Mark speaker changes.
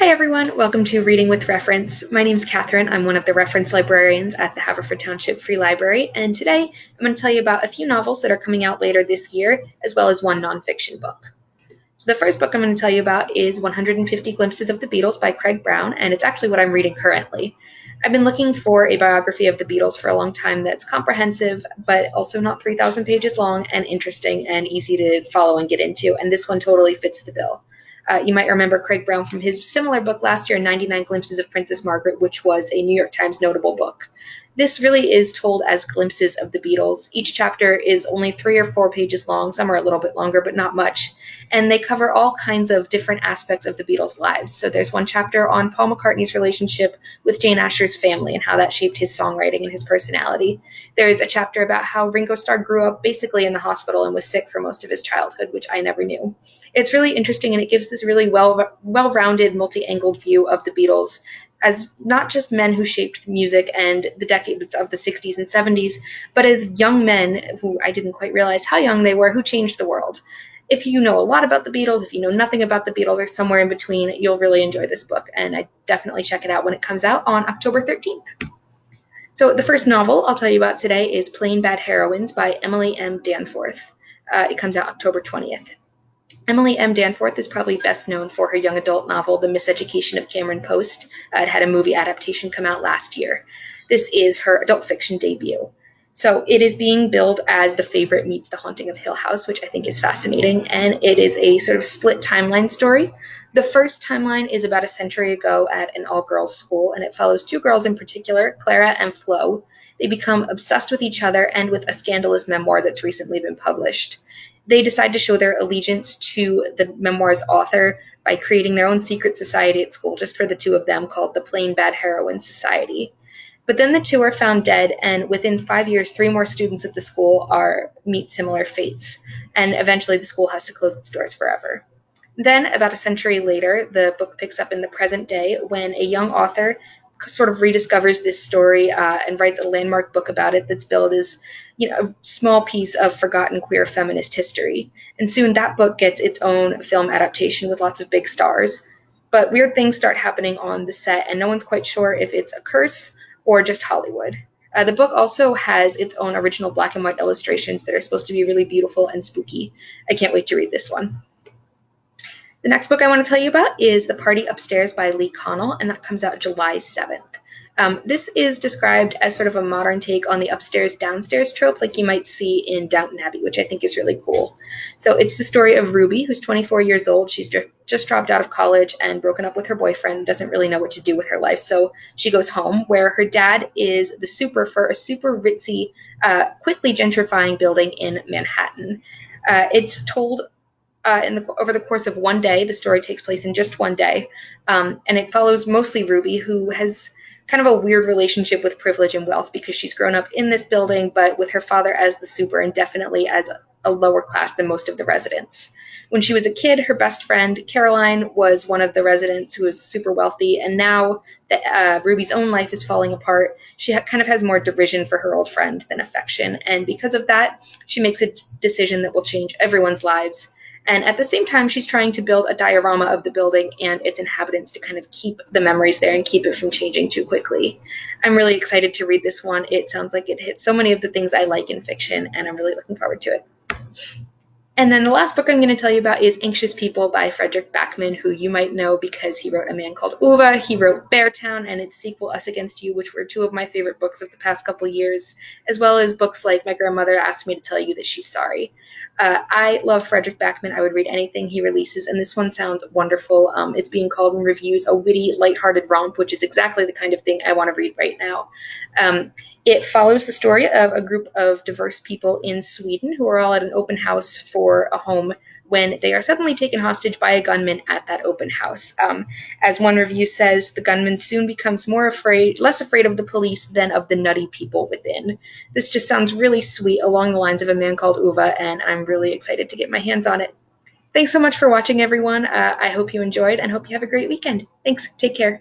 Speaker 1: Hi everyone, welcome to Reading with Reference. My name's Katherine. I'm one of the reference librarians at the Haverford Township Free Library, and today I'm going to tell you about a few novels that are coming out later this year, as well as one nonfiction book. So the first book I'm going to tell you about is 150 Glimpses of the Beatles by Craig Brown, and it's actually what I'm reading currently. I've been looking for a biography of the Beatles for a long time that's comprehensive, but also not 3,000 pages long and interesting and easy to follow and get into, and this one totally fits the bill. You might remember Craig Brown from his similar book last year, 99 Glimpses of Princess Margaret, which was a New York Times notable book. This really is told as glimpses of the Beatles. Each chapter is only 3 or 4 pages long. Some are a little bit longer, but not much. And they cover all kinds of different aspects of the Beatles' lives. So there's one chapter on Paul McCartney's relationship with Jane Asher's family and how that shaped his songwriting and his personality. There's a chapter about how Ringo Starr grew up basically in the hospital and was sick for most of his childhood, which I never knew. It's really interesting, and it gives this really well-rounded, multi-angled view of the Beatles as not just men who shaped music and the decades of the 60s and 70s, but as young men who I didn't quite realize how young they were, who changed the world. If you know a lot about the Beatles, if you know nothing about the Beatles or somewhere in between, you'll really enjoy this book, and I definitely check it out when it comes out on October 13th. So the first novel I'll tell you about today is Plain Bad Heroines by Emily M. Danforth. It comes out October 20th. Emily M. Danforth is probably best known for her young adult novel, The Miseducation of Cameron Post. It had a movie adaptation come out last year. This is her adult fiction debut. So it is being billed as The Favorite Meets The Haunting of Hill House, which I think is fascinating, and it is a sort of split timeline story. The first timeline is about a century ago at an all-girls school, and it follows 2 girls in particular, Clara and Flo. They become obsessed with each other and with a scandalous memoir that's recently been published. They decide to show their allegiance to the memoir's author by creating their own secret society at school just for the 2 of them called the Plain Bad Heroines Society. But then the 2 are found dead, and within 5 years, 3 more students at the school meet similar fates, and eventually the school has to close its doors forever. Then, about a century later, the book picks up in the present day when a young author sort of rediscovers this story and writes a landmark book about it that's billed as, a small piece of forgotten queer feminist history. And soon that book gets its own film adaptation with lots of big stars. But weird things start happening on the set, and no one's quite sure if it's a curse or just Hollywood. The book also has its own original black and white illustrations that are supposed to be really beautiful and spooky. I can't wait to read this one. The next book I want to tell you about is The Party Upstairs by Lee Connell, and that comes out July 7th. This is described as sort of a modern take on the upstairs-downstairs trope like you might see in Downton Abbey, which I think is really cool. So it's the story of Ruby, who's 24 years old. She's just dropped out of college and broken up with her boyfriend, doesn't really know what to do with her life, so she goes home, where her dad is the super for a super ritzy, quickly gentrifying building in Manhattan. It's told over the course of one day. The story takes place in just one day, and it follows mostly Ruby, who has kind of a weird relationship with privilege and wealth because she's grown up in this building, but with her father as the super and definitely as a lower class than most of the residents. When she was a kid, her best friend, Caroline, was one of the residents who was super wealthy, and now that Ruby's own life is falling apart, she kind of has more derision for her old friend than affection, and because of that, she makes a decision that will change everyone's lives. And at the same time, she's trying to build a diorama of the building and its inhabitants to kind of keep the memories there and keep it from changing too quickly. I'm really excited to read this one. It sounds like it hits so many of the things I like in fiction, and I'm really looking forward to it. And then the last book I'm going to tell you about is Anxious People by Fredrik Backman, who you might know because he wrote A Man Called Ove, he wrote Beartown, and its sequel, Us Against You, which were 2 of my favorite books of the past couple years, as well as books like My Grandmother Asked Me to Tell You That She's Sorry. I love Fredrik Backman. I would read anything he releases, and this one sounds wonderful. It's being called in reviews a witty, lighthearted romp, which is exactly the kind of thing I want to read right now. It follows the story of a group of diverse people in Sweden who are all at an open house for a home when they are suddenly taken hostage by a gunman at that open house. As one review says, the gunman soon becomes less afraid of the police than of the nutty people within. This just sounds really sweet along the lines of A Man Called Ove, and I'm really excited to get my hands on it. Thanks so much for watching, everyone. I hope you enjoyed and hope you have a great weekend. Thanks. Take care.